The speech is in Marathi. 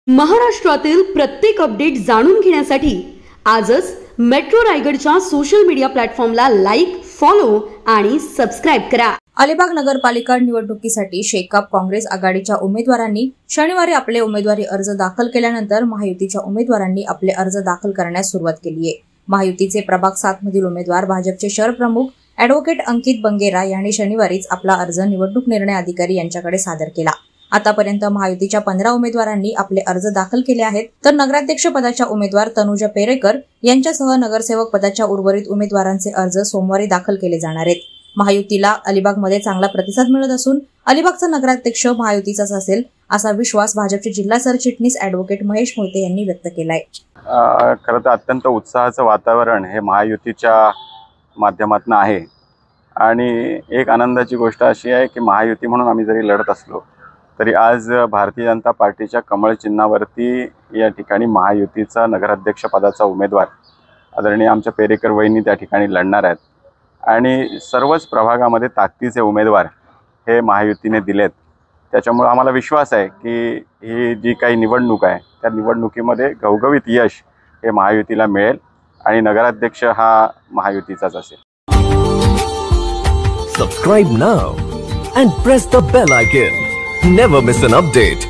महाराष्ट्रातील प्रत्येक अपडेट जाणून घेण्यासाठी आजच मेट्रो रायगडच्या सोशल मीडिया प्लॅटफॉर्मला लाईक, फॉलो आणि सबस्क्राइब करा। अलिबाग नगरपालिका निवडणुकीसाठी शेकाप काँग्रेस आघाडीच्या उमेदवारांनी शनिवारी आपले उमेदवारी अर्ज दाखल केल्यानंतर महायुतीच्या उमेदवारांनी आपले अर्ज दाखल करण्यास सुरुवात केली आहे। महायुतीचे प्रभाग 7 मधील उमेदवार भाजपचे शहर प्रमुख ॲडव्होकेट अंकित बंगेरा यांनी शनिवारीच आपला अर्ज निवडणूक निर्णय अधिकारी यांच्याकडे सादर केला। आतापर्यंत महायुतीच्या 15 उमेदवारांनी आपले अर्ज दाखल केले आहेत, तर नगराध्यक्ष पदाच्या उमेदवार तनुजा पेरेकर यांच्यासह नगरसेवक पदाच्या उर्वरित उमेदवारांचे अर्ज सोमवारी दाखल केले जाणार आहेत। महायुतीला अलिबागमध्ये चांगला प्रतिसाद मिळत असून अलिबागचा नगराध्यक्ष महायुतीचाच असेल असा विश्वास भाजपचे जिल्हा सरचिटणीस ॲडव्होकेट महेश मोहिते यांनी व्यक्त केलाय। खरं तर अत्यंत उत्साहाचं वातावरण हे महायुतीच्या माध्यमातून आहे आणि एक आनंदाची गोष्ट अशी आहे की महायुती म्हणून आम्ही जरी लढत असलो तरी आज भारतीय जनता पार्टीच्या कमळ चिन्हावरती या ठिकाणी महायुतीचा नगराध्यक्ष पदाचा उमेदवार आदरणीय आमच्या पेरेकर वहिनी त्या ठिकाणी लढणार आहेत आणि सर्वच प्रभागामध्ये ताकदीचे उमेदवार हे महायुतीने दिलेत। त्याच्यामुळे आम्हाला विश्वास आहे की ही जी काही निवडणूक आहे त्या निवडणुकीमध्ये घवघवीत यश हे महायुतीला मिळेल आणि नगराध्यक्ष हा महायुतीचाच असेल। Subscribe now and press the bell icon. Never miss an update.